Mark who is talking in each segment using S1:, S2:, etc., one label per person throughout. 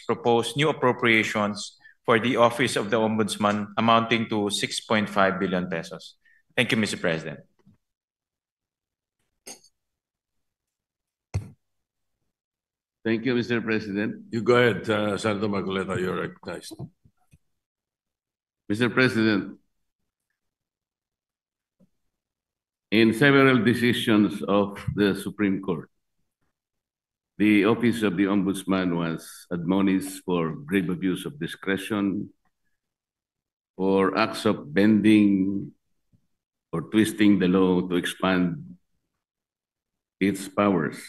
S1: proposed new appropriations for the Office of the Ombudsman amounting to 6.5 billion pesos. Thank you, Mr. President.
S2: Thank you, Mr. President.
S3: You go ahead, Senator Marcoleta, you're recognized.
S2: Mr. President, in several decisions of the Supreme Court, the Office of the Ombudsman was admonished for grave abuse of discretion, for acts of bending or twisting the law to expand its powers.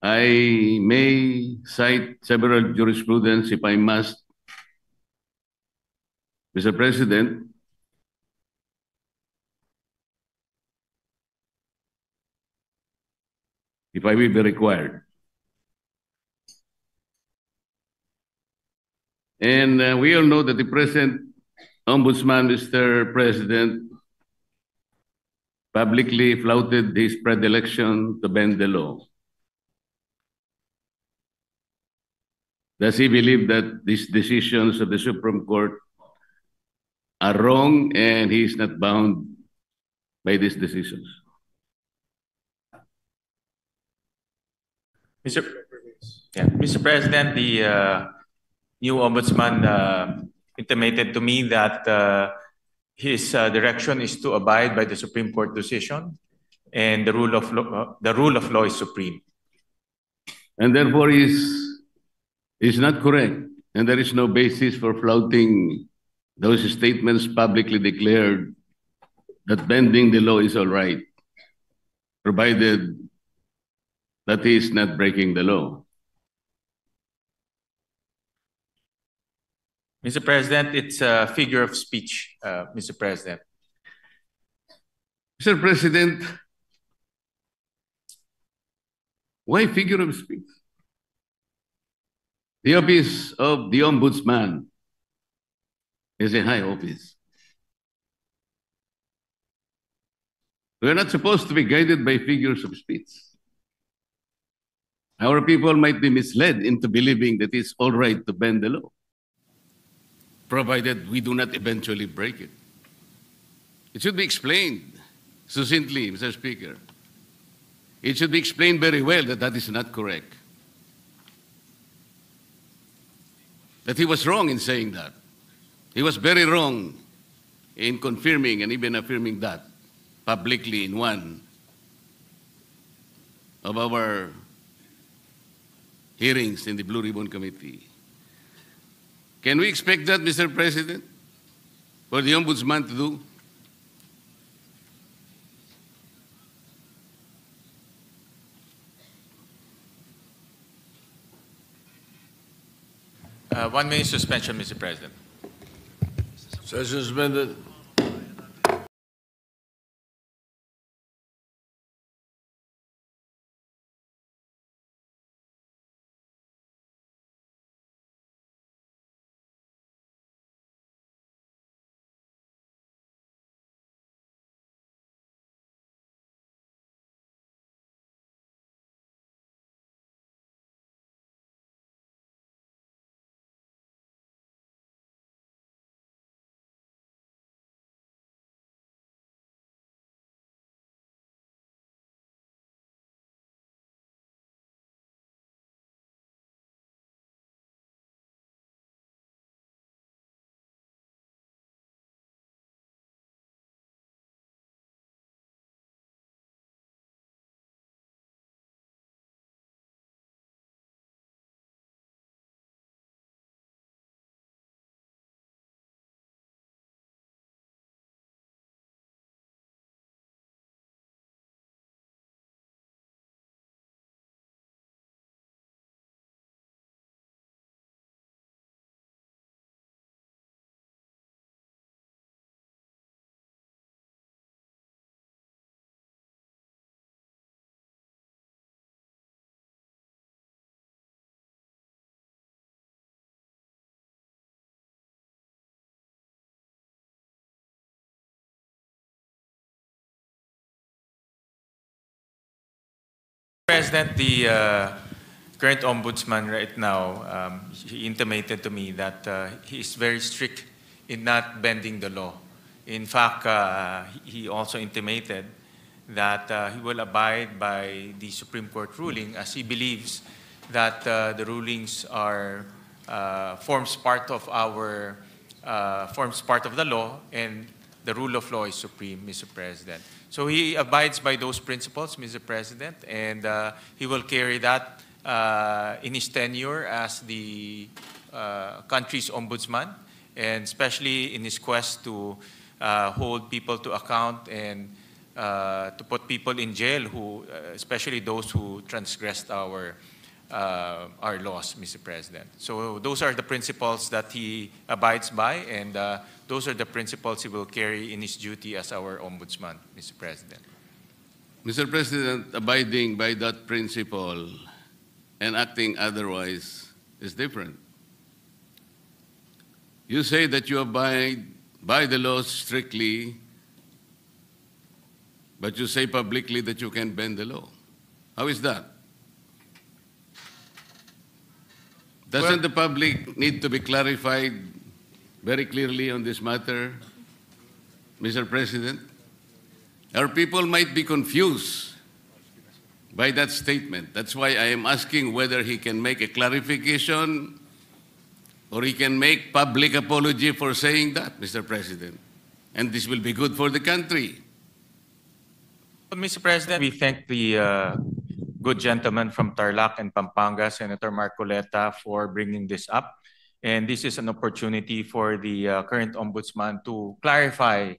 S2: I may cite several jurisprudence if I must. Mr. President, if I will be required. And we all know that the present Ombudsman, Mr. President, publicly flouted his predilection to bend the law. Does he believe that these decisions of the Supreme Court are wrong and he is not bound by these decisions?
S1: Mr. President, the new ombudsman intimated to me that his direction is to abide by the Supreme Court decision, and the rule of law is supreme.
S2: And therefore is not correct, and there is no basis for flouting those statements publicly declared that bending the law is all right, provided that he is not breaking the law.
S1: Mr. President, it's a figure of speech, Mr. President.
S2: Mr. President, why figure of speech? The Office of the Ombudsman is a high office. We are not supposed to be guided by figures of speech. Our people might be misled into believing that it's all right to bend the law, provided we do not eventually break it. It should be explained succinctly, Mr. Speaker. It should be explained very well that that is not correct. That he was wrong in saying that. He was very wrong in confirming and even affirming that publicly in one of our hearings in the Blue Ribbon Committee. Can we expect that, Mr. President, for the Ombudsman to do?
S1: One minute suspension, Mr. President.
S3: Session suspended.
S1: President, the current ombudsman right now, he intimated to me that he is very strict in not bending the law. In fact, he also intimated that he will abide by the Supreme Court ruling, as he believes that the rulings are forms part of the law, and the rule of law is supreme, Mr. President. So he abides by those principles, Mr. President, and he will carry that in his tenure as the country's ombudsman, and especially in his quest to hold people to account and to put people in jail, who, especially those who transgressed our laws, Mr. President. So those are the principles that he abides by, and those are the principles he will carry in his duty as our ombudsman, Mr. President.
S2: Mr. President, abiding by that principle and acting otherwise is different. You say that you abide by the laws strictly, but you say publicly that you can bend the law. How is that? Doesn't the public need to be clarified very clearly on this matter, Mr. President? Our people might be confused by that statement. That's why I am asking whether he can make a clarification or he can make public apology for saying that, Mr. President. And this will be good for the country.
S1: Mr. President, we thank the good gentleman from Tarlac and Pampanga, Senator Marcoleta, for bringing this up. And this is an opportunity for the current ombudsman to clarify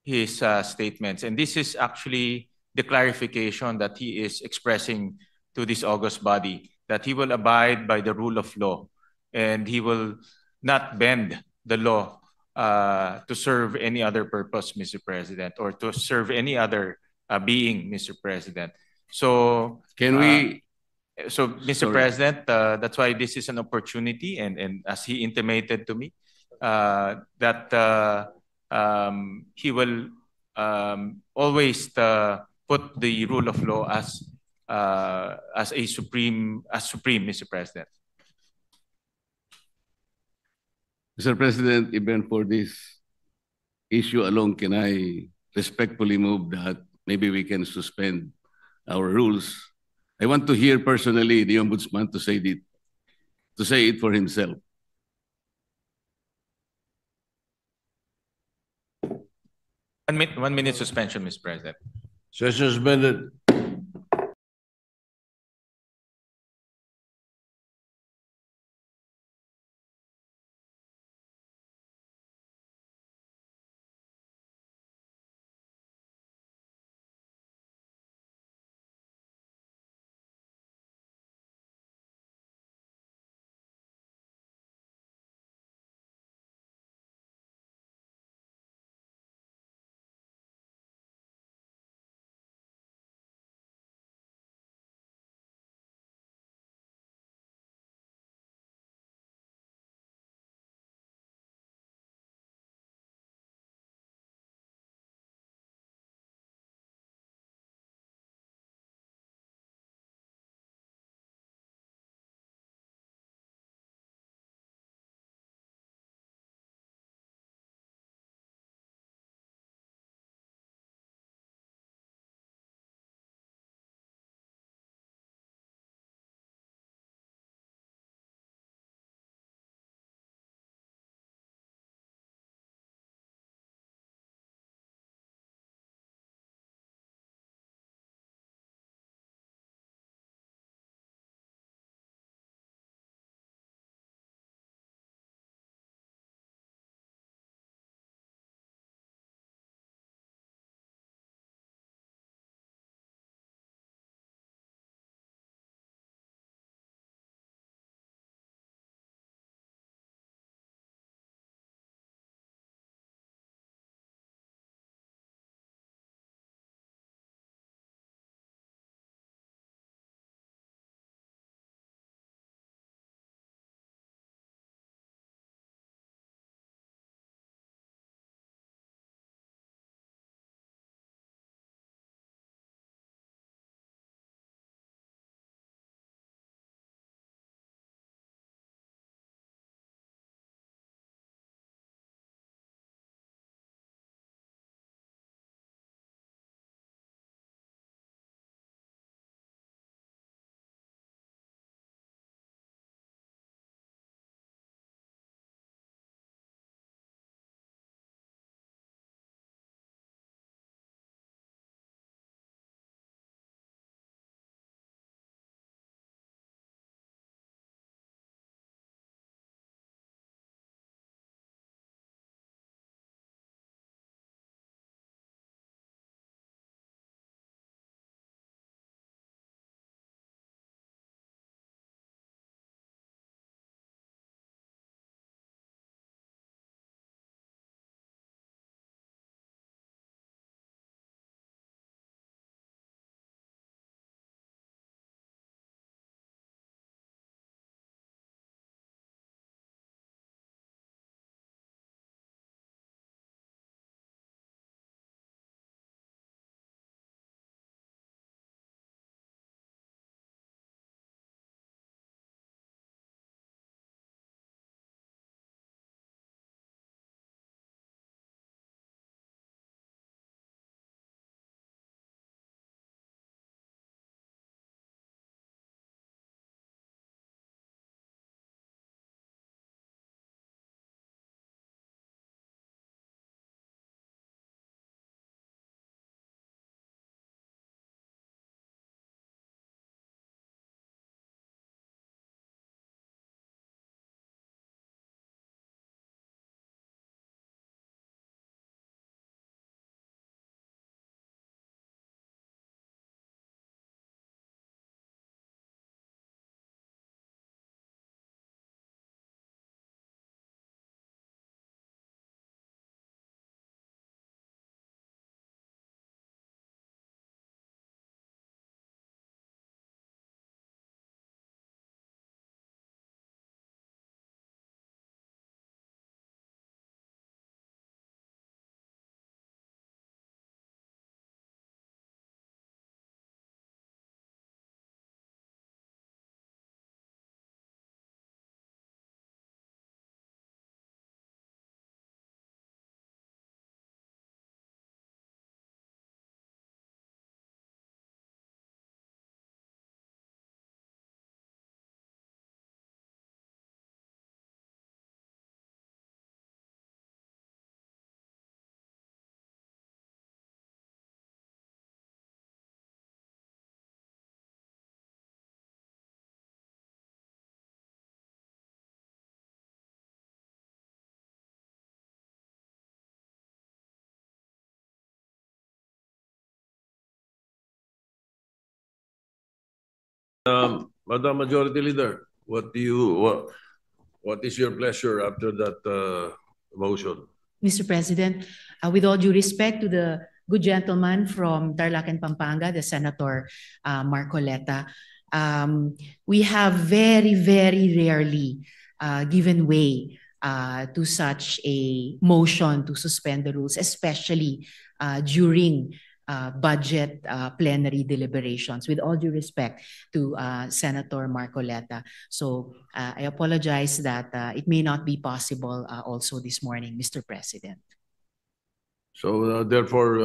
S1: his statements. And this is actually the clarification that he is expressing to this august body, that he will abide by the rule of law and he will not bend the law to serve any other purpose, Mr. President, or to serve any other being, Mr. President. So
S2: Can we...
S1: So, Mr.
S2: Sorry.
S1: President, that's why this is an opportunity, and as he intimated to me, that he will always put the rule of law as supreme, Mr. President.
S2: Mr. President, even for this issue alone, can I respectfully move that maybe we can suspend our rules? I want to hear personally the ombudsman to say it for himself.
S1: 1 minute suspension, Mr. President.
S3: Session suspended. Madam Majority Leader, what is your pleasure after that motion?
S4: Mr. President, with all due respect to the good gentleman from Tarlac and Pampanga, the Senator Marcoleta, we have very, very rarely given way to such a motion to suspend the rules, especially during budget plenary deliberations, with all due respect to Senator Marcoleta. So I apologize that it may not be possible also this morning, Mr. President.
S3: So therefore,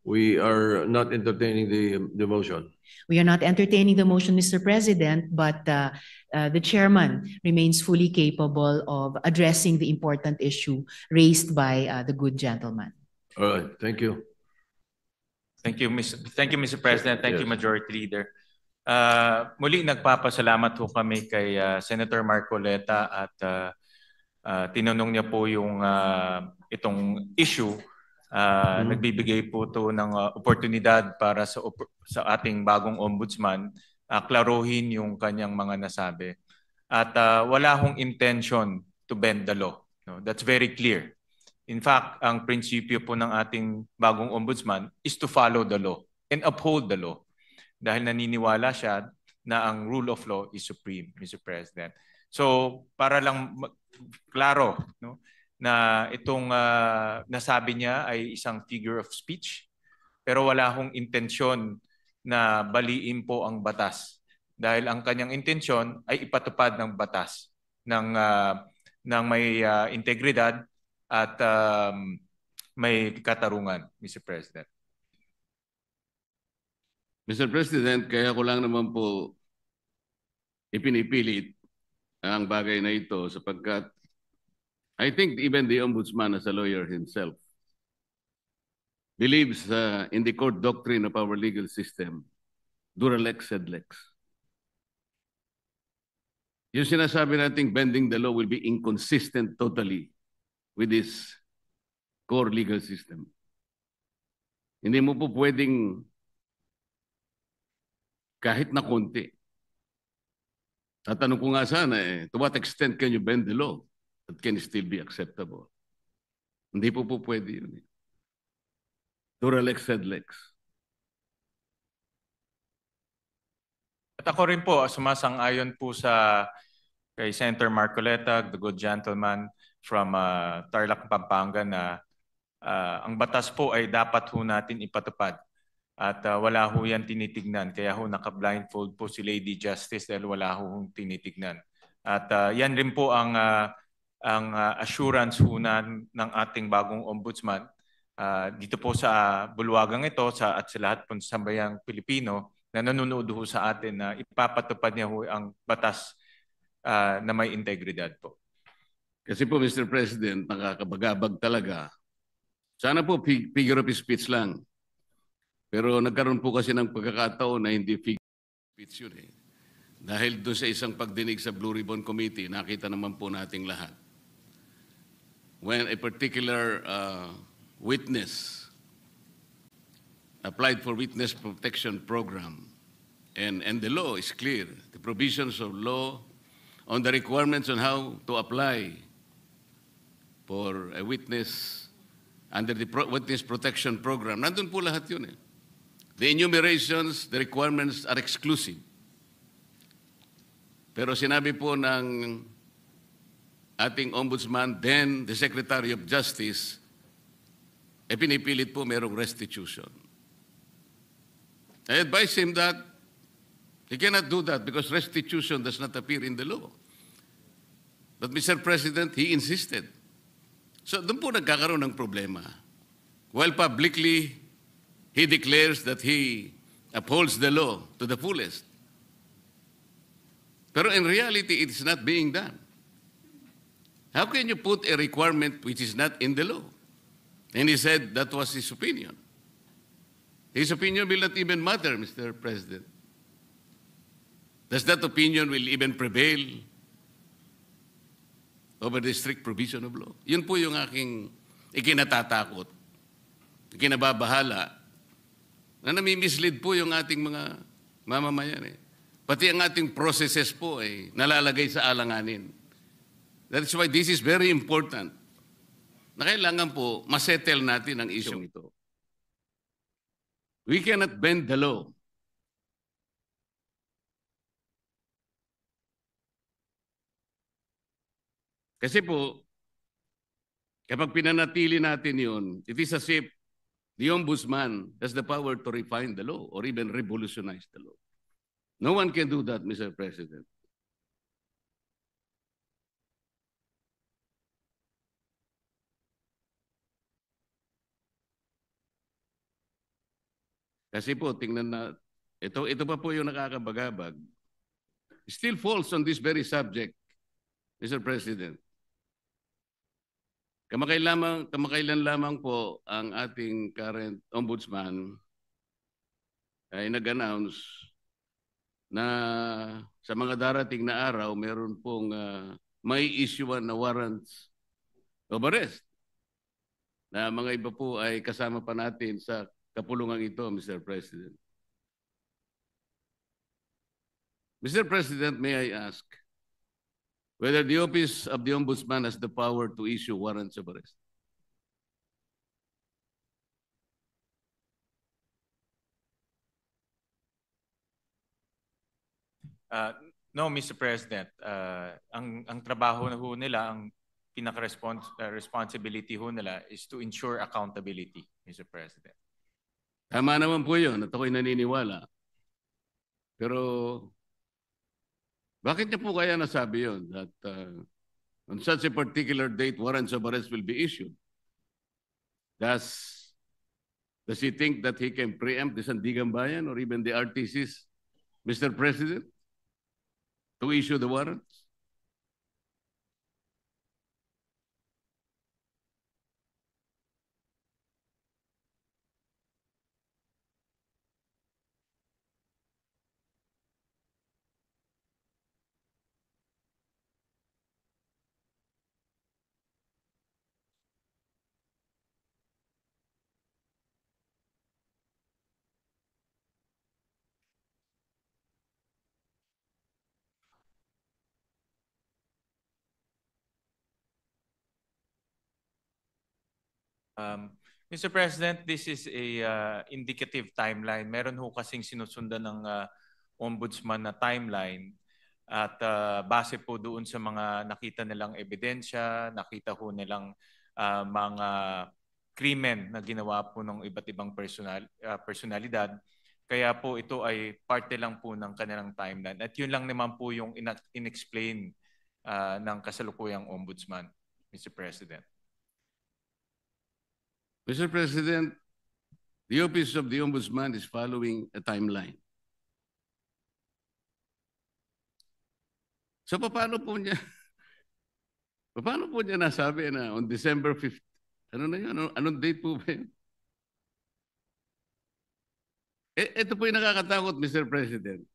S3: we are not entertaining the motion.
S4: We are not entertaining the motion, Mr. President, but the chairman remains fully capable of addressing the important issue raised by the good gentleman.
S3: All right, thank you.
S1: Thank you, Mr. President. Thank you,
S3: Yes.
S1: Majority Leader. Muli nagpapasalamat po kami kay Senator Marcoleta at tinanong niya po yung itong issue. Nagbibigay po to ng oportunidad para sa ating bagong ombudsman klaruhin yung kanyang mga nasabi. At wala hong intention to bend the law. No? That's very clear. In fact, ang prinsipyo po ng ating bagong ombudsman is to follow the law and uphold the law. Dahil naniniwala siya na ang rule of law is supreme, Mr. President. So, para lang klaro, no, na itong nasabi niya ay isang figure of speech, pero wala hong intensyon na baliin po ang batas. Dahil ang kanyang intensyon ay ipatupad ng batas ng may integridad at may katarungan, Mr. President.
S2: Mr. President, kaya ko lang naman po ipinipilit ang bagay na ito sapagkat I think even the Ombudsman as a lawyer himself believes in the court doctrine of our legal system, dura lex sed lex. Yung sinasabi nating bending the law will be inconsistent totally with this core legal system. Hindi mo po pwedeng kahit na konti. Tatanong ko nga sana to what extent can you bend the law that can still be acceptable? Hindi po pwede yun. Dura lex sed lex.
S1: At ako rin po, sumasang-ayon po sa kay Senator Marcoleta, the good gentleman from Tarlac, Pampanga, na ang batas po ay dapat ho natin ipatupad. At wala ho yan tinitignan. Kaya ho naka-blindfold po si Lady Justice dahil wala ho tinitignan. At yan rin po ang assurance ho ng ating bagong ombudsman. Dito po sa bulwagang ito at sa lahat po sa sambayang Pilipino na nanonood ho sa atin na ipapatupad niya ho ang batas na may integridad po.
S2: Kasi po, Mr. President, nakakabagabag talaga. Sana po figure of speech lang. Pero nagkaroon po kasi ng pagkakataon na hindi figure of speech yun eh. Dahil doon sa isang pagdinig sa Blue Ribbon Committee, nakita naman po nating lahat. When a particular witness applied for witness protection program, and the law is clear, the provisions of law on the requirements on how to apply for a witness under the witness protection program. Nandun po lahat yun eh. The enumerations, the requirements are exclusive. Pero sinabi po ng ating ombudsman, then the Secretary of Justice, pinipilit po merong restitution. I advise him that he cannot do that because restitution does not appear in the law. But Mr. President, he insisted. So doon po nagkakaroon ng problema. While publicly, he declares that he upholds the law to the fullest. Pero in reality, it is not being done. How can you put a requirement which is not in the law? And he said that was his opinion. His opinion will not even matter, Mr. President. Does that opinion will even prevail over the strict provision of law? Yun po yung aking ikinatatakot, ikinababahala, na nami-mislead po yung ating mga mamamayan eh. pati ang ating processes po ay nalalagay sa alanganin. That's why this is very important. Na kailangan po masettle natin ang issue ito. We cannot bend the law. Kasi po, kapag pinanatili natin yun, it is as if the ombudsman has the power to refine the law or even revolutionize the law. No one can do that, Mr. President. Kasi po, tingnan na, ito pa po yung nakakabagabag. Still falls on this very subject, Mr. President. Kamakailan lamang po ang ating current ombudsman ay nag-announce na sa mga darating na araw, meron pong may issuean na warrants of arrest. Na mga iba po ay kasama pa natin sa kapulungan ito, Mr. President. Mr. President, may I ask whether the Office of the Ombudsman has the power to issue warrants of arrest?
S1: No, Mr. President. Ang trabaho na ho nila, ang pinaka-responsibility ho nila is to ensure accountability, Mr. President.
S2: Tama naman po yun, at ako'y naniniwala. Pero bakit niya po kaya nasabi yun? That on such a particular date, warrants of arrest will be issued. Does he think that he can preempt the Sandigan Bayan or even the RTCs, Mr. President, to issue the warrants?
S1: Mr. President, this is a indicative timeline. Meron ho kasing sinusundan ng ombudsman na timeline at base po doon sa mga nakita nilang ebidensya, nakita ho nilang mga krimen na ginawa po ng iba't ibang personalidad. Kaya po ito ay parte lang po ng kanilang timeline. At yun lang naman po yung inexplain ng kasalukuyang ombudsman, Mr. President.
S2: Mr. President, the Office of the Ombudsman is following a timeline. So paano po niya nasabi na on December 5th? Ano na yun? Anong date po ba yun? Ito po yung nakakatakot, Mr. President.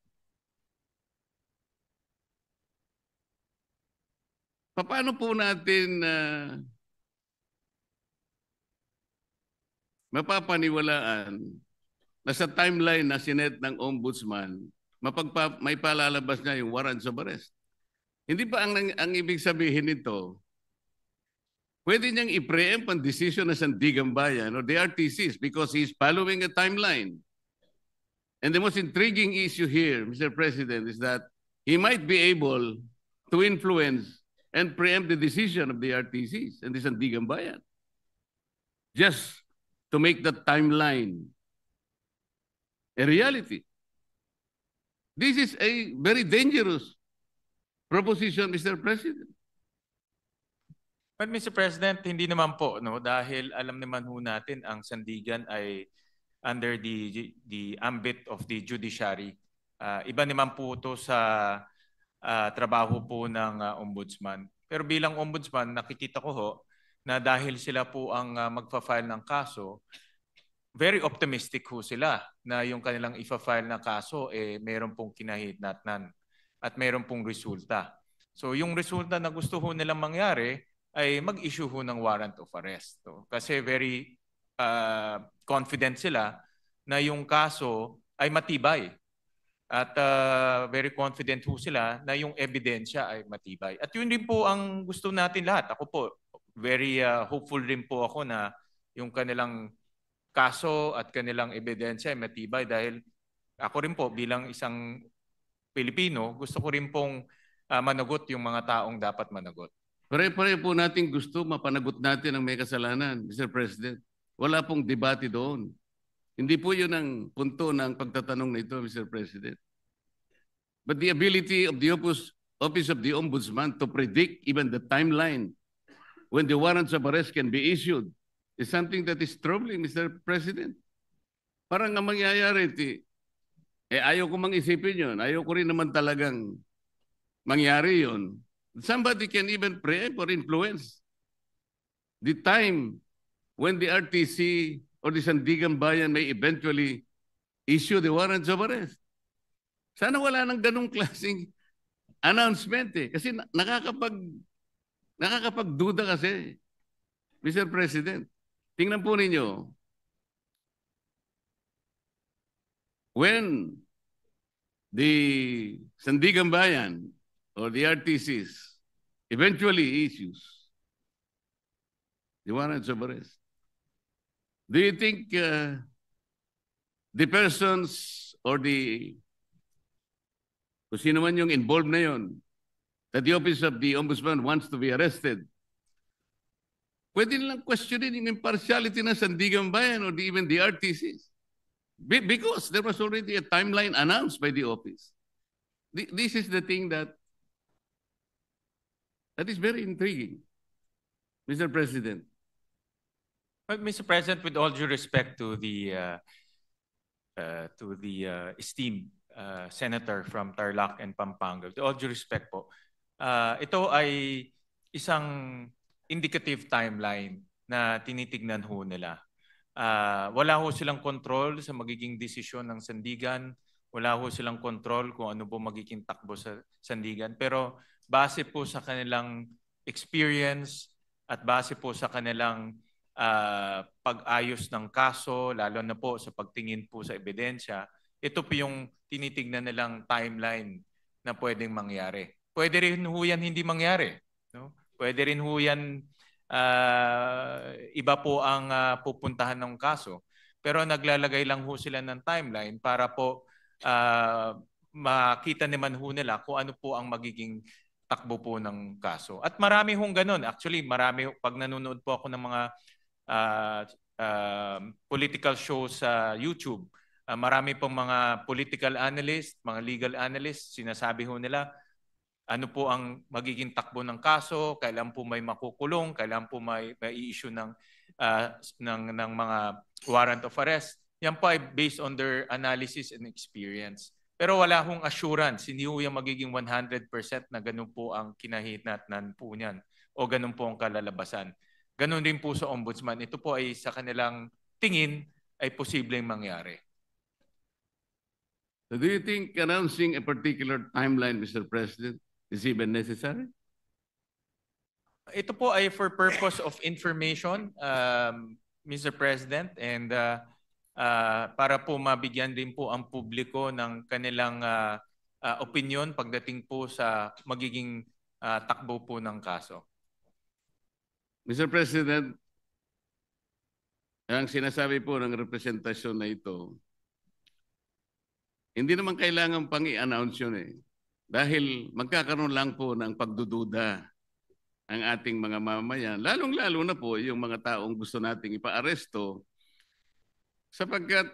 S2: Paano po natin mapapaniwalaan na sa timeline na sinet ng ombudsman, may palalabas niya yung warrants of arrest? Hindi ba ang ibig sabihin nito, pwede niyang i-preempt ang decision ng Sandigan Bayan or the RTCs because he's following a timeline. And the most intriguing issue here, Mr. President, is that he might be able to influence and preempt the decision of the RTCs and the Sandigan Bayan. Just to make that timeline a reality. This is a very dangerous proposition, Mr. President.
S1: But Mr. President, hindi naman po, no, dahil alam naman ho natin ang Sandigan ay under the ambit of the judiciary. Iba naman po ito sa trabaho po ng ombudsman. Pero bilang ombudsman, nakikita ko ho na dahil sila po ang magfa-file ng kaso, very optimistic ho sila na yung kanilang ifa-file na kaso mayroon pong kinahitnatnan at mayroon pong resulta. So yung resulta na gusto ho nilang mangyari ay mag-issue ho ng warrant of arrest. So, kasi very confident sila na yung kaso ay matibay. At very confident ho sila na yung ebidensya ay matibay. At yun din po ang gusto natin lahat. Ako po, very hopeful rin po ako na yung kanilang kaso at kanilang ebidensya ay matibay dahil ako rin po bilang isang Pilipino, gusto ko rin pong managot yung mga taong dapat managot.
S2: Pare-pare po natin gusto mapanagot natin ang may kasalanan, Mr. President. Wala pong debate doon. Hindi po yun ang punto ng pagtatanong na ito, Mr. President. But the ability of the Office of the Ombudsman to predict even the timeline when the warrants of arrest can be issued is something that is troubling, Mr. President. Parang ang mangyayari, ayaw ko mang isipin yun. Ayaw ko rin naman talagang mangyari yun. Somebody can even preempt or influence the time when the RTC or the Sandigan Bayan may eventually issue the warrants of arrest. Sana wala nang ganung klaseng announcement eh. Kasi nakakapagduda kasi, Mr. President. Tingnan po ninyo, when the Sandigan Bayan or the RTCs eventually issues the warrants of arrest, do you think the persons or kung sino man yung involved na yun, that the Office of the Ombudsman wants to be arrested, pwede nilang questionin yung impartiality ng Sandigan Bayan or even the RTCs? Because there was already a timeline announced by the office. This is the thing that is very intriguing, Mr. President.
S1: But Mr. President, with all due respect to the esteemed senator from Tarlac and Pampanga, with all due respect po, ito ay isang indicative timeline na tinitignan ho nila. Wala ho silang control sa magiging desisyon ng Sandigan. Wala ho silang control kung ano po magiging takbo sa Sandigan. Pero base po sa kanilang experience at base po sa kanilang pag-ayos ng kaso, lalo na po sa pagtingin po sa ebidensya, ito po yung tinitignan nilang timeline na pwedeng mangyari. Pwede rin ho yan hindi mangyari. No? Pwede rin ho yan iba po ang pupuntahan ng kaso. Pero naglalagay lang ho sila ng timeline para po makita naman ho nila kung ano po ang magiging takbo po ng kaso. At marami hong ganun. Actually, marami, pag nanonood po ako ng mga political shows sa YouTube, marami pong mga political analyst, mga legal analyst, sinasabi ho nila, ano po ang magiging takbo ng kaso, kailan po may makukulong, kailan po may i-issue ng mga warrant of arrest. Yan po ay based on their analysis and experience. Pero wala hong assurance, hindi ho yung magiging 100% na ganun po ang kinahinatnan po niyan o ganun po ang kalalabasan. Ganun din po sa ombudsman. Ito po ay sa kanilang tingin ay posibleng mangyari.
S2: So do you think announcing a particular timeline, Mr. President, is even necessary?
S1: Ito po ay for purpose of information, Mr. President, and para po mabigyan din po ang publiko ng kanilang opinion pagdating po sa magiging takbo po ng kaso.
S2: Mr. President, ang sinasabi po ng representasyon na ito, hindi naman kailangan pang i-announce yun eh. Dahil magkakaroon lang po ng pagdududa ang ating mga mamamayan, lalong-lalo na po yung mga taong gusto nating ipa-aresto, sapagkat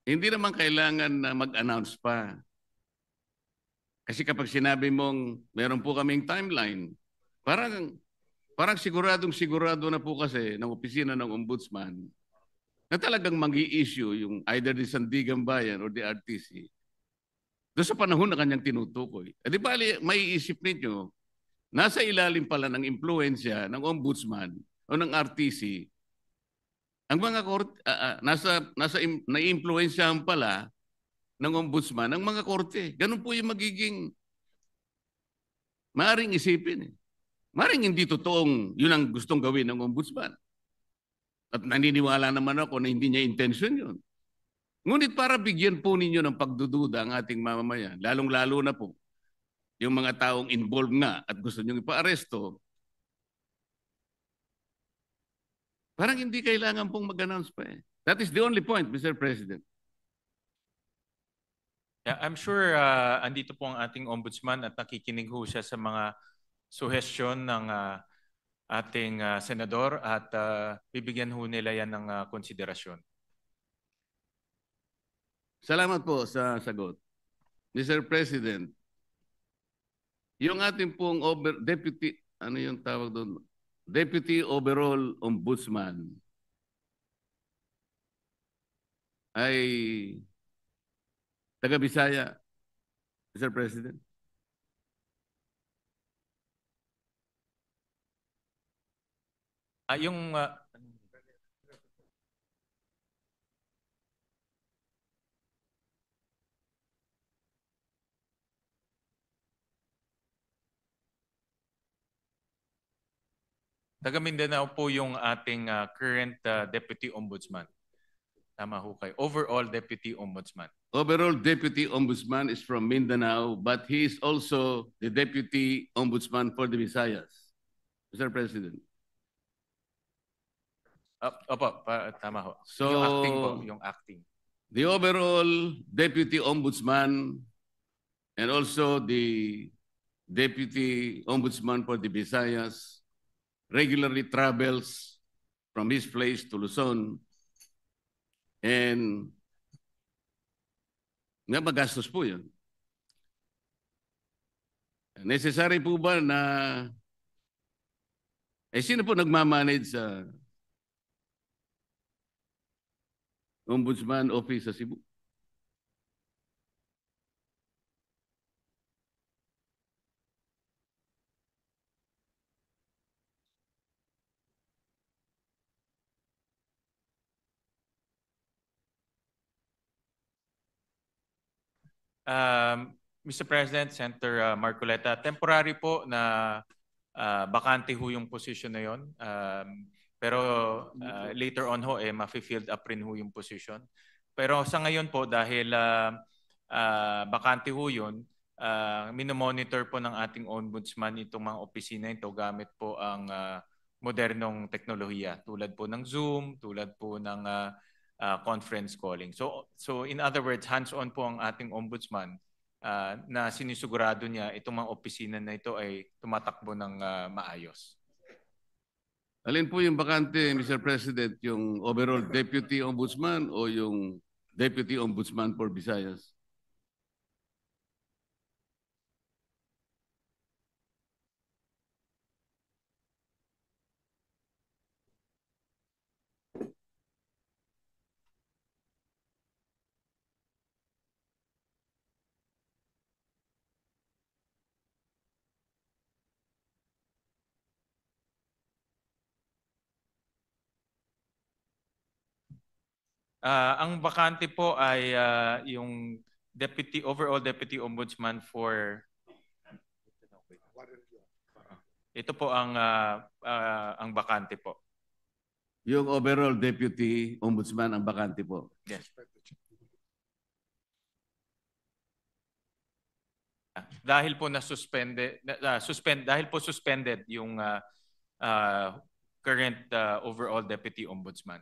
S2: hindi naman kailangan na mag-announce pa. Kasi kapag sinabi mong meron po kaming timeline, parang siguradong-sigurado na po kasi ng opisina ng ombudsman na talagang mag-i-issue yung either the Sandigan Bayan or the RTC doon sa panahon na kanyang tinutukoy. Di ba, may isip ninyo, nasa ilalim pala ng impluensya ng ombudsman o ng RTC, ang mga korte, nai-impluensyahan pala ng ombudsman ang mga korte. Ganun po yung magiging maaring isipin. Maaring hindi totoong yun ang gustong gawin ng ombudsman. At naniniwala naman ako na hindi niya intention yun. Ngunit para bigyan po ninyo ng pagdududa ang ating mamamayan, lalong-lalo na po yung mga taong involved nga at gusto nyo ipa-aresto, parang hindi kailangan pong mag-announce pa eh. That is the only point, Mr. President.
S1: Yeah, I'm sure andito po ang ating ombudsman at nakikinig ho siya sa mga suhestyon ng ating senador at bibigyan ho nila yan ng konsiderasyon.
S2: Salamat po sa sagot. Mr. President, yung ating pong deputy, ano yung tawag doon? Deputy Overall Ombudsman ay taga Bisaya, Mr. President.
S1: Yung taga Mindanao po yung ating current Deputy Ombudsman. Tama ho kayo. Overall Deputy Ombudsman.
S2: Overall Deputy Ombudsman is from Mindanao, but he is also the Deputy Ombudsman for the Visayas, Mr. President.
S1: Opo, tama ho.
S2: So,
S1: yung acting po, yung acting.
S2: The overall Deputy Ombudsman and also the Deputy Ombudsman for the Visayas regularly travels from his place to Luzon, and nga magastos po yun. Necessary po ba na sino po nagmamanage sa Ombudsman Office sa Cebu?
S1: Mr. President, Senator Marcoleta, temporary po na bakante ho yung position na yon. Pero later on ho, ma-field up rin ho yung position. Pero sa ngayon po, dahil bakante ho yun, minomonitor po ng ating ombudsman itong mga opisina ito gamit po ang modernong teknolohiya tulad po ng Zoom, tulad po ng conference calling. So in other words, hands-on po ang ating ombudsman na sinisigurado niya itong mga opisina na ito ay tumatakbo ng maayos.
S2: Alin po yung bakante, Mr. President, yung overall Deputy Ombudsman o yung Deputy Ombudsman for Visayas?
S1: Ang bakante po ay yung overall Deputy Ombudsman for ito po ang bakante po.
S2: Yung overall Deputy Ombudsman ang bakante po.
S1: Yes. Dahil po suspended yung current overall Deputy Ombudsman.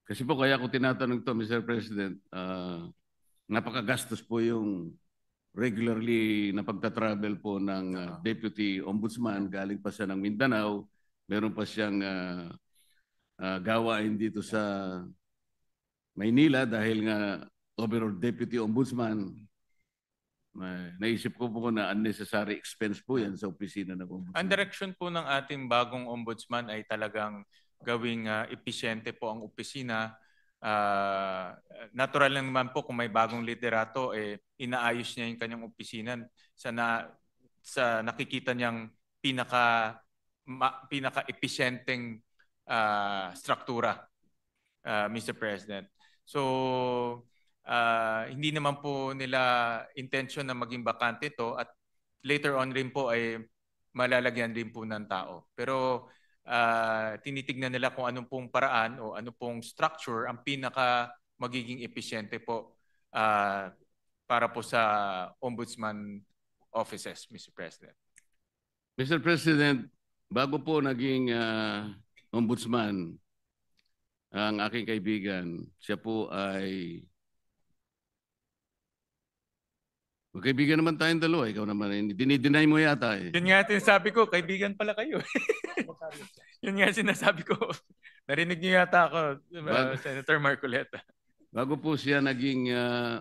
S2: Kasi po kaya ko tinatanong to, Mr. President, napakagastos po yung regularly na pagta-travel po ng Deputy Ombudsman, galing pa siya ng Mindanao, meron pa siyang gawain dito sa Maynila dahil nga overall Deputy Ombudsman. Naisip ko po na unnecessary expense po yan sa opisina ng Ombudsman.
S1: Ang direction po ng ating bagong Ombudsman ay talagang gawing episyente po ang opisina. Natural lang naman po kung may bagong liderato, inaayos niya yung kanyang opisina sa nakikita niyang pinaka-episyenteng struktura, Mr. President. So, hindi naman po nila intention na maging bakante ito at later on rin po ay malalagyan din po ng tao. Pero tinitignan nila kung anong pong paraan o anong pong structure ang pinaka magiging episyente po para po sa ombudsman offices, Mr. President?
S2: Mr. President, bago po naging ombudsman, ang aking kaibigan, siya po ay magkaibigan naman tayong dalawa. Ikaw naman, dinideny mo yata eh.
S1: Yun nga sinasabi ko, kaibigan pala kayo. Yun nga sinasabi ko. Narinig niyo yata ako, Senator Marcoleta.
S2: Bago po siya naging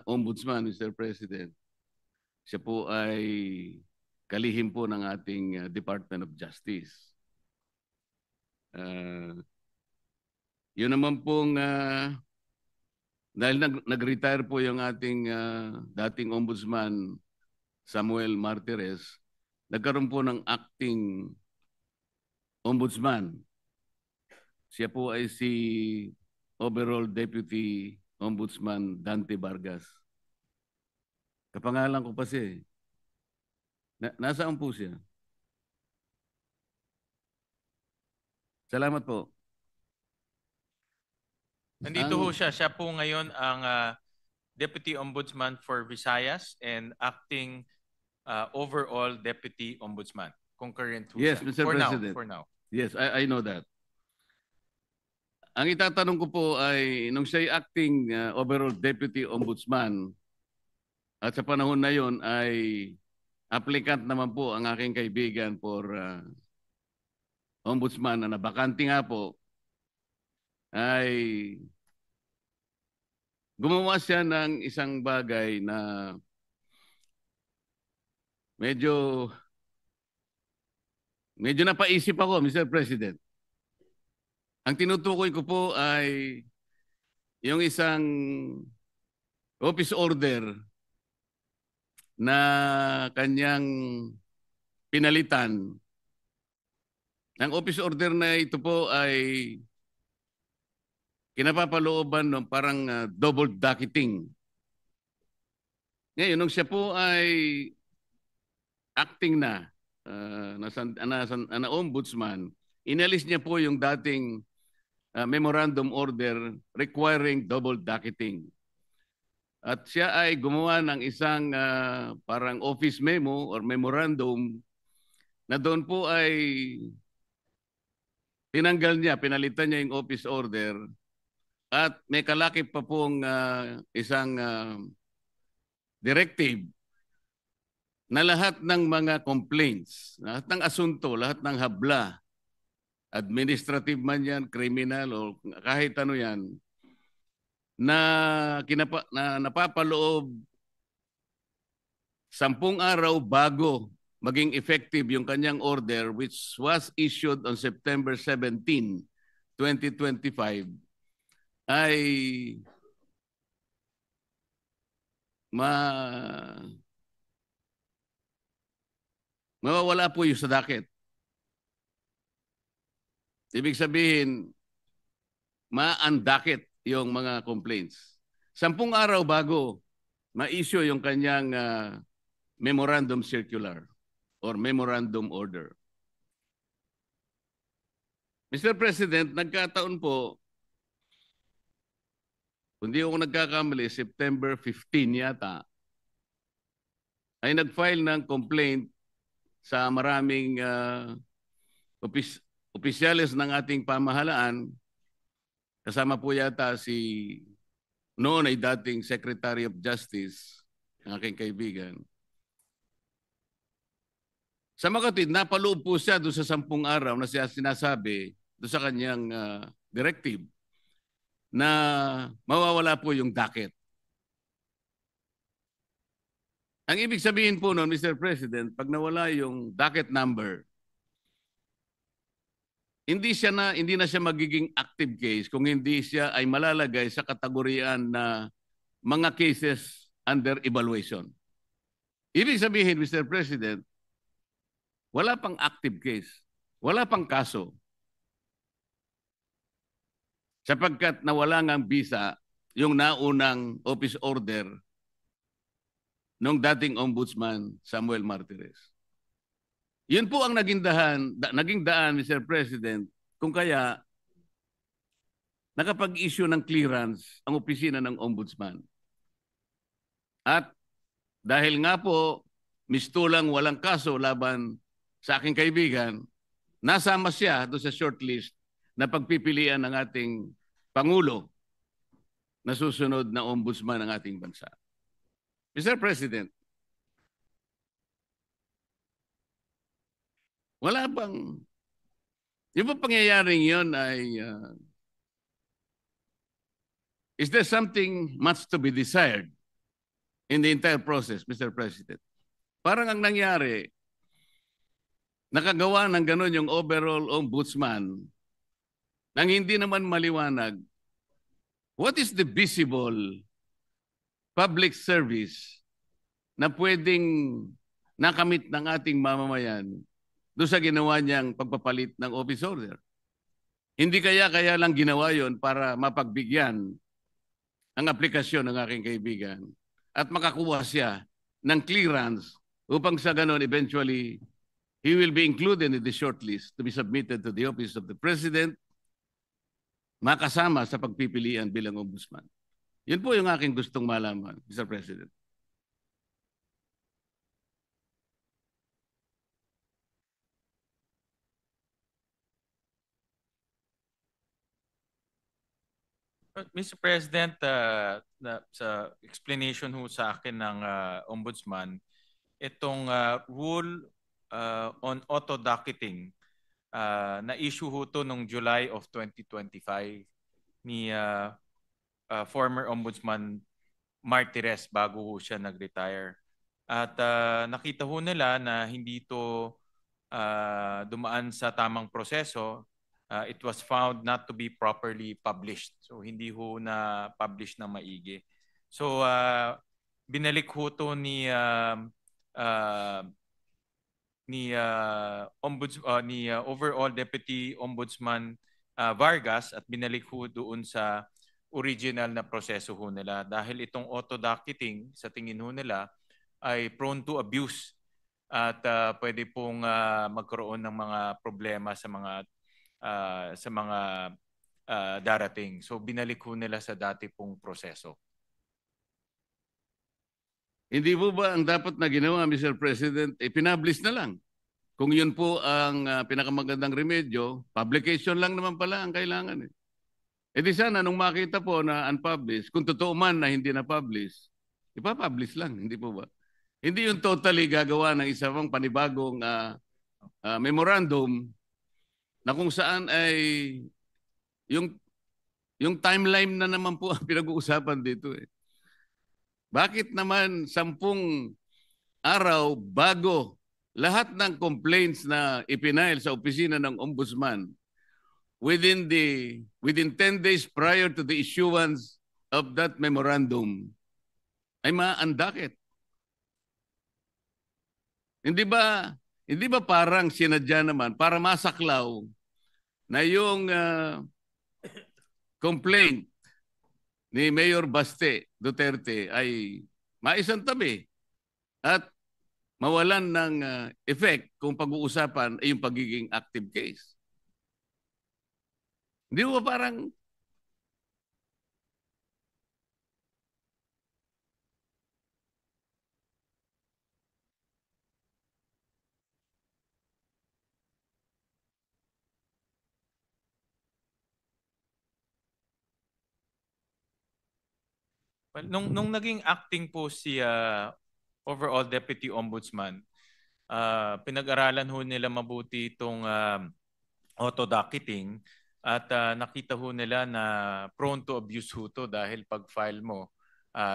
S2: ombudsman, Mr. President, siya po ay kalihim po ng ating Department of Justice. Yun naman pong, dahil nag-retire po yung ating dating ombudsman, Samuel Martires, nagkaroon po ng acting ombudsman. Siya po ay si Overall Deputy Ombudsman Dante Vargas. Kapangalan ko pa siya. Nasaan po siya? Salamat po.
S1: Nandito ho siya. Siya po ngayon ang Deputy Ombudsman for Visayas and acting overall Deputy Ombudsman. Concurrent ho
S2: Yes,
S1: siya.
S2: Mr. President.
S1: For now.
S2: Yes, I know that. Ang itatanong ko po ay, nung siya'y acting overall Deputy Ombudsman, at sa panahon na yon ay applicant naman po ang aking kaibigan for Ombudsman na nabakante nga po, ay gumawa siya ng isang bagay na medyo napaisip ako, Mr. President. Ang tinutukoy ko po ay yung isang office order na kanyang pinalitan. Ang office order na ito po ay kinapapalooban ng parang double docketing. Ngayon, nung siya po ay acting na ombudsman, inalis niya po yung dating memorandum order requiring double docketing. At siya ay gumawa ng isang parang office memo or memorandum na doon po ay tinanggal niya, pinalitan niya yung office order at may kalakip pa pong isang directive na lahat ng mga complaints, lahat ng asunto, lahat ng habla, administrative man yan, criminal o kahit ano yan, na napapaloob 10 araw bago maging effective yung kanyang order which was issued on September 17, 2025 ay mawawala po yung sa docket. Ibig sabihin, ma-undocket yung mga complaints. 10 araw bago ma-issue yung kanyang memorandum circular or memorandum order. Mr. President, nagkataon po, kung di ako nagkakamali, September 15 yata, ay nag-file ng complaint sa maraming opisyales ng ating pamahalaan. Kasama po yata si noon ay dating Secretary of Justice, ang aking kaibigan. Sa makatid, napaloob po siya doon sa 10 araw na siya sinasabi doon sa kanyang directive na mawawala po yung docket. Ang ibig sabihin po noon, Mr. President, pag nawala yung docket number, hindi na siya magiging active case kung hindi siya ay malalagay sa kategoriyaan na mga cases under evaluation. Ibig sabihin, Mr. President, wala pang active case, wala pang kaso. Sapagkat nawala ngang visa yung naunang office order ng dating ombudsman Samuel Martires. Yun po ang naging daan, Mr. President, kung kaya nakapag-issue ng clearance ang opisina ng Ombudsman. At dahil nga po, mistulang walang kaso laban sa aking kaibigan, nasama siya doon sa shortlist na pagpipilian ng ating Pangulo na susunod na Ombudsman ng ating bansa. Mr. President, wala bang, yung ba pangyayaring yun ay, is there something much to be desired in the entire process, Mr. President? Parang ang nangyari, nakagawa ng ganun yung overall ombudsman nang hindi naman maliwanag what is the visible public service na pwedeng nakamit ng ating mamamayan doon sa ginawa niyang pagpapalit ng office order. Hindi kaya lang ginawa yon para mapagbigyan ang aplikasyon ng aking kaibigan at makakuha siya ng clearance upang sa ganon eventually he will be included in the shortlist to be submitted to the Office of the President, makasama sa pagpipilian bilang ombudsman. Yun po yung aking gustong malaman, Mr. President.
S1: Mr. President, sa explanation ho sa akin ng Ombudsman, itong rule on auto-docketing, na-issue ho to noong July of 2025 ni former Ombudsman Martires bago ho siya nag-retire. At nakita ho nila na hindi to dumaan sa tamang proseso. It was found not to be properly published. So hindi ho na publish ng maigi. So binalik ho to ni overall Deputy Ombudsman Vargas at binalik ho doon sa original na proseso ho nila dahil itong auto-docketing sa tingin ho nila ay prone to abuse at pwede pong magkaroon ng mga problema sa mga darating. So binalik ho nila sa dati pong proseso.
S2: Hindi po ba ang dapat na ginawa, Mr. President, ipinablish na lang? Kung yun po ang pinakamagandang remedyo, publication lang naman pala ang kailangan. E di sana nung makita po na unpublished, kung totoo man na hindi na-publish, ipapublish lang, hindi po ba? Hindi yung totally gagawa ng isa pang panibagong memorandum na kung saan ay yung timeline na naman po ang pinag-uusapan dito eh. Bakit naman 10 araw bago lahat ng complaints na ipinail sa opisina ng Ombudsman within 10 days prior to the issuance of that memorandum ay ma-undocketed? Hindi ba parang sinadya naman para masaklaw na yung complaint ni Mayor Baste Duterte ay maisantabi at mawalan ng effect kung pag-uusapan ay yung pagiging active case? Hindi ba parang
S1: Well, nung naging acting po si overall Deputy Ombudsman, pinag-aralan ho nila mabuti itong auto-docketing at nakita ho nila na prone to abuse ho to dahil pag file mo,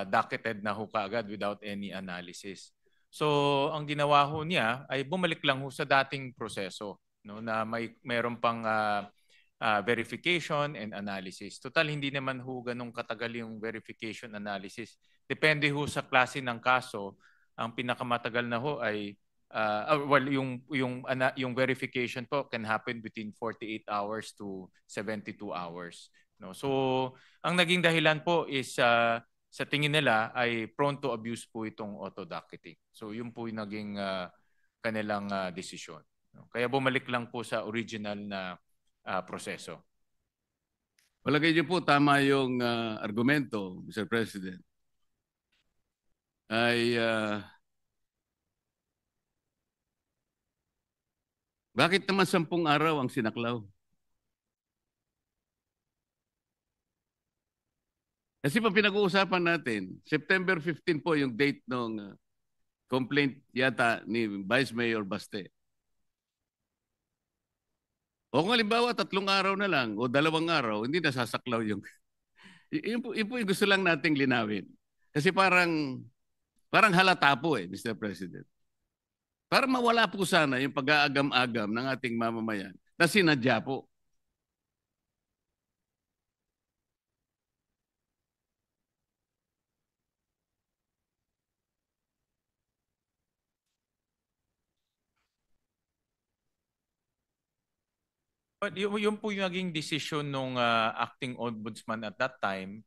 S1: docketed na ho kaagad without any analysis. So ang ginawa ho niya ay bumalik lang ho sa dating proseso, no, na mayroon pang verification and analysis. Total, hindi naman ho ganun katagal yung verification analysis. Depende ho sa klase ng kaso. Ang pinakamatagal na ho ay yung verification po can happen between 48 hours to 72 hours. No? So, ang naging dahilan po is sa tingin nila ay prone to abuse po itong auto-docketing. So, yun po yung naging kanilang desisyon. No? Kaya bumalik lang po sa original na proseso.
S2: Palagay niyo po tama yung argumento, Mr. President. Ay bakit naman 10 araw ang sinaklaw? Kasi pa pinag-uusapan natin, September 15 po yung date ng complaint yata ni Vice Mayor Baste. O kung halimbawa 3 araw na lang o 2 araw, hindi nasasaklaw yung... yun po yung gusto lang nating linawin. Kasi parang halata po Mr. President. Para mawala po sana yung pag-aagam-agam ng ating mamamayan na sinadya po.
S1: But yun po yung naging decision nung acting ombudsman at that time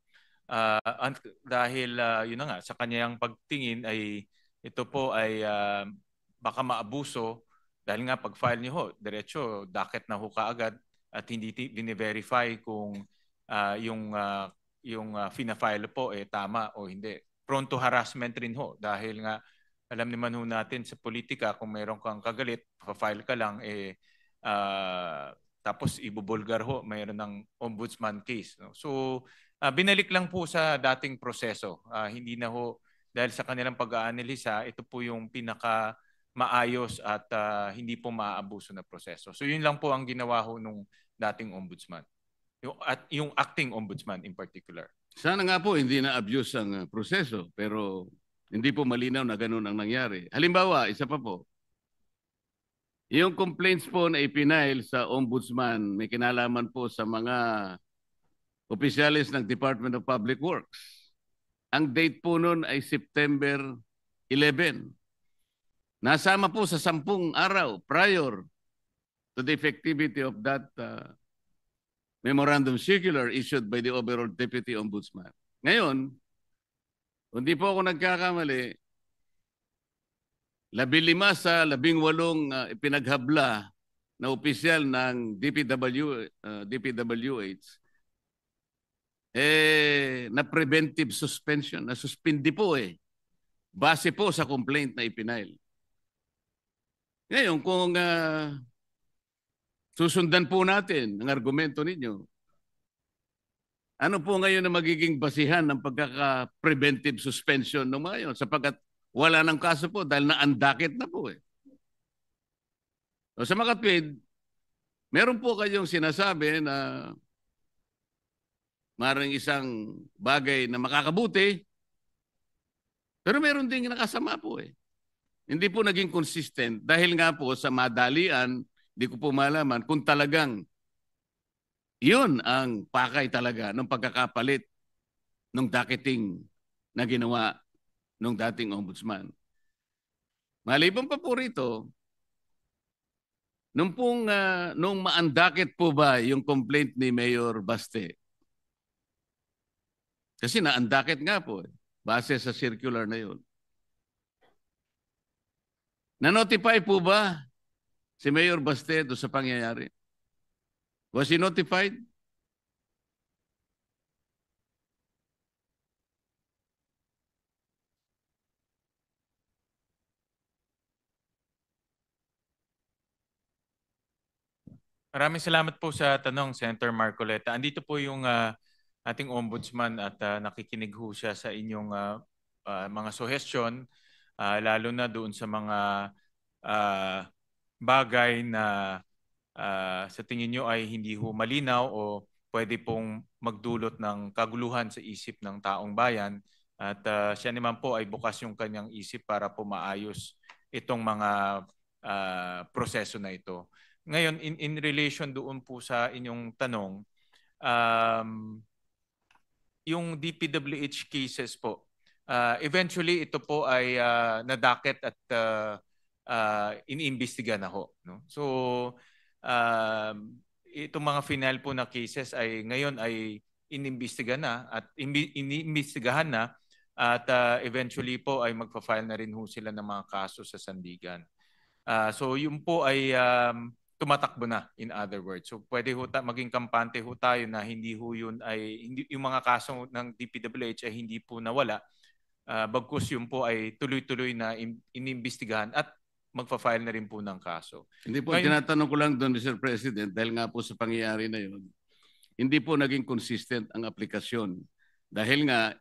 S1: dahil yun na nga sa kanyang pagtingin ay ito po ay baka maabuso dahil nga pag-file niyo ho diretso docket na ho kaagad at hindi bine-verify kung yung fina-file po tama o hindi. Prone to harassment rin ho dahil nga alam naman ho natin sa politika kung mayroon kang kagalit, pa-file ka lang tapos ibubulgar ho, mayroon ng ombudsman case. No? So, binalik lang po sa dating proseso. Hindi na ho, dahil sa kanilang pag-aanalisa, ito po yung pinaka maayos at hindi po maaabuso na proseso. So, yun lang po ang ginawa ho nung dating ombudsman. Yung acting ombudsman in particular.
S2: Sana nga po hindi na abuse ang proseso, pero hindi po malinaw na ganun ang nangyari. Halimbawa, isa pa po, yung complaints po na ipinail sa ombudsman may kinalaman po sa mga opisyalis ng Department of Public Works. Ang date po nun ay September 11. Nasama po sa 10 araw prior to the effectivity of that memorandum circular issued by the overall Deputy Ombudsman. Ngayon, hindi po ako nagkakamali, 15 sa 18 ipinaghabla na opisyal ng DPWH na preventive suspension, na suspindi po base po sa complaint na ipinail. Ngayon, kung susundan po natin ang argumento ninyo, ano po ngayon na magiging basihan ng pagkaka-preventive suspension ng mga yun? Sapagkat wala ng kaso po dahil na-undakit na po So, sa makatwid, meron po kayong sinasabi na maraming isang bagay na makakabuti, pero meron ding nakasama po Hindi po naging consistent dahil nga po sa madalian, hindi ko po malaman kung talagang yun ang pakay talaga ng pagkakapalit ng docketing na ginawa ng dating ombudsman. Maliban pa po rito, nung maandakit po ba yung complaint ni Mayor Baste? Kasi naandakit nga po base sa circular na yun. Na-notify po ba si Mayor Baste doon sa pangyayari? Was he notified?
S1: Maraming salamat po sa tanong, Senator Marcoleta. Andito po yung ating ombudsman at nakikinig ho siya sa inyong mga suggestion, lalo na doon sa mga bagay na sa tingin nyo ay hindi ho malinaw o pwede pong magdulot ng kaguluhan sa isip ng taong bayan. At siya naman po ay bukas yung kanyang isip para po maayos itong mga proseso na ito. Ngayon, in relation doon po sa inyong tanong, yung DPWH cases po, eventually ito po ay nadakit at iniimbestiga na ho. No? So, itong mga final po na cases ay ngayon ay inimbestiga na at iniimbestigahan na at eventually po ay magpa-file na rin ho sila ng mga kaso sa sandigan. So, yun po ay tumatakbo na, in other words. So pwede maging kampante ho tayo na hindi ho yun ay, hindi, yung mga kaso ng DPWH ay hindi po nawala. Bagkus yun po ay tuloy-tuloy na inimbestigahan at magfa-file na rin po ng kaso.
S2: Hindi po, tinatanong ko lang doon, Mr. President, dahil nga po sa pangyayari na yun, hindi po naging consistent ang aplikasyon. Dahil nga,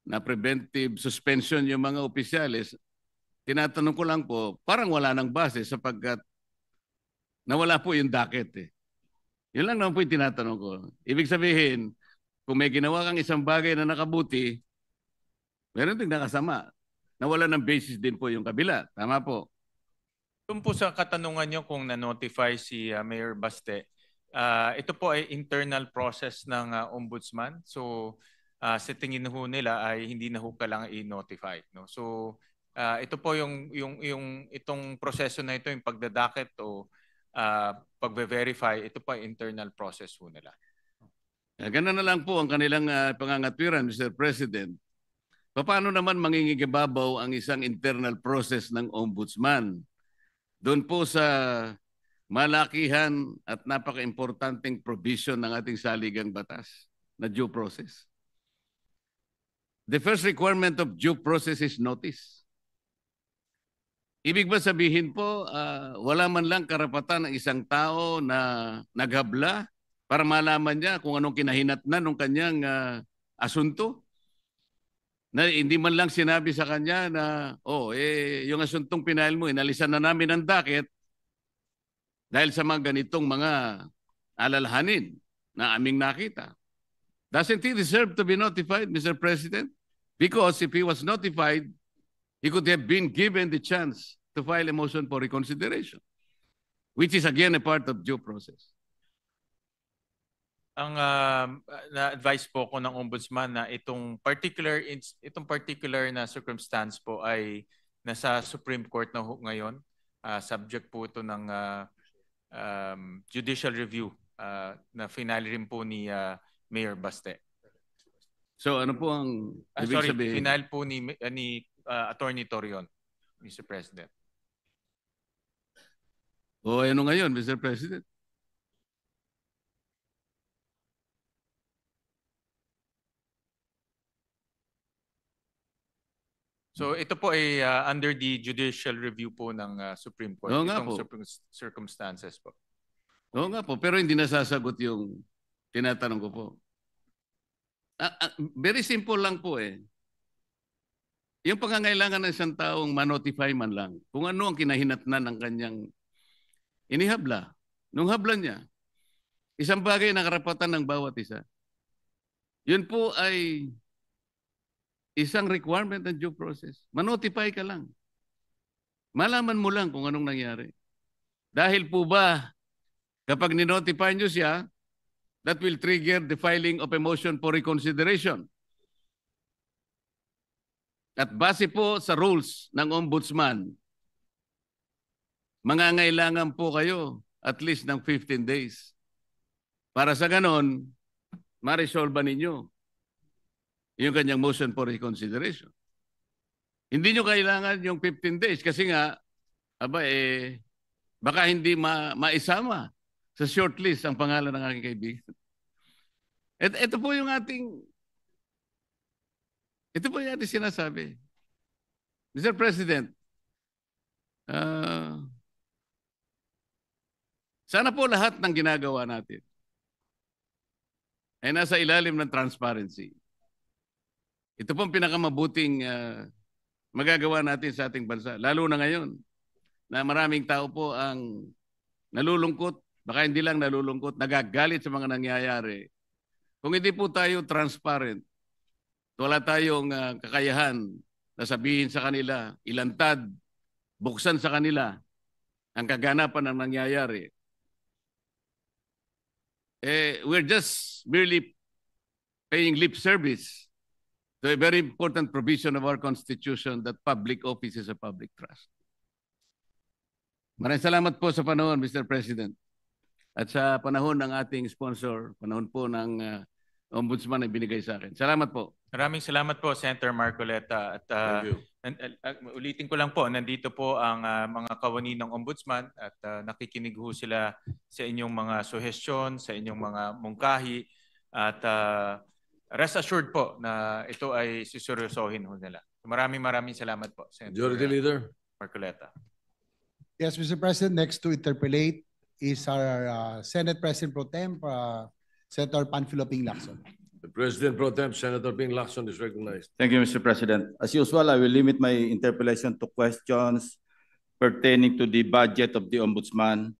S2: na preventive suspension yung mga opisyalis, tinatanong ko lang po, parang wala nang base sapagkat nawala po yung docket eh. Yun lang naman po yung tinatanong ko. Ibig sabihin, kung may ginawa kang isang bagay na nakabuti, meron ding nakasama. Nawala ng basis din po yung kabila. Tama po.
S1: Doon po sa katanungan nyo kung na-notify si Mayor Baste, ito po ay internal process ng ombudsman. So sa tingin ho nila ay hindi na ho kailangan i-notify. No? So ito po yung itong proseso na ito, yung pagdadakit o pagbe-verify, ito po ay internal process ho nila.
S2: Ganun na lang po ang kanilang pangangatwiran, Mr. President. Paano naman mangingigibabaw ang isang internal process ng ombudsman? Doon po sa malakihan at napaka-importanting provision ng ating saligang batas na due process. The first requirement of due process is notice. Ibig ba sabihin po, wala man lang karapatan ng isang tao na naghabla para malaman niya kung anong kinahinatnan ng kanyang asunto? Na hindi man lang sinabi sa kanya na, yung asuntong pinail mo, inalisan na namin ang docket dahil sa mga ganitong mga alalahanin na aming nakita. Doesn't he deserve to be notified, Mr. President? Because if he was notified, he could have been given the chance to file a motion for reconsideration, which is again a part of due process.
S1: Ang na-advise po ko ng ombudsman na itong particular na circumstance po ay nasa Supreme Court na ngayon. Subject po ito ng judicial review na finale rin po ni Mayor Baste.
S2: So ano po ang ibig sabihin?
S1: Finale po ni Attorney Torion, Mr. President.
S2: Ano ngayon, Mr. President?
S1: So ito po ay under the judicial review po ng Supreme Court.
S2: Oo nga
S1: itong
S2: po.
S1: Circumstances po.
S2: Oo nga po, pero hindi nasasagot yung tinatanong ko po. Very simple lang po eh. Yung pangangailangan ng isang taong ma-notify man lang kung ano ang kinahinatnan ng kanyang inihabla. Nung habla niya, isang bagay na karapatan ng bawat isa. Yun po ay isang requirement ng due process. Ma-notify ka lang. Malaman mo lang kung anong nangyari. Dahil po ba, kapag ni-notify nyo siya, that will trigger the filing of a motion for reconsideration. At base po sa rules ng ombudsman, mangangailangan po kayo at least ng 15 days. Para sa ganon, ma-resolve ninyo yung kanyang motion for reconsideration. Hindi nyo kailangan yung 15 days kasi nga, baka hindi maisama sa shortlist ang pangalan ng aking kaibigan. Ito po yung ating sinasabi. Mr. President, sana po lahat ng ginagawa natin ay nasa ilalim ng transparency. Ito pong pinakamabuting magagawa natin sa ating bansa. Lalo na ngayon na maraming tao po ang nalulungkot, baka hindi lang nalulungkot, nagagalit sa mga nangyayari. Kung hindi po tayo transparent, wala tayong kakayahan na sabihin sa kanila, ilantad, buksan sa kanila ang kaganapan ng nangyayari. We're just merely paying lip service to a very important provision of our Constitution that public office is a public trust. Maraming salamat po sa panahon, Mr. President. At sa panahon ng ating sponsor, panahon po ng Ombudsman ay binigay sa akin. Salamat po.
S1: Maraming salamat po, Senator Marcoleta. At
S3: Thank you.
S1: ulitin ko lang po, nandito po ang mga kawani ng Ombudsman at nakikinig ho sila sa inyong mga suggestion, sa inyong mga mungkahi at rest assured po na ito ay siseryosohin ho nila. Maraming salamat po, Senator
S3: Majority Leader.
S1: Marcoleta.
S5: Yes, Mr. President, next to interpolate is our Senate President Pro Tem, Senator Panfilo Ping Lacson.
S3: The President Pro Tem, Senator Ping Lacson is recognized.
S6: Thank you, Mr. President. As usual, I will limit my interpellation to questions pertaining to the budget of the Ombudsman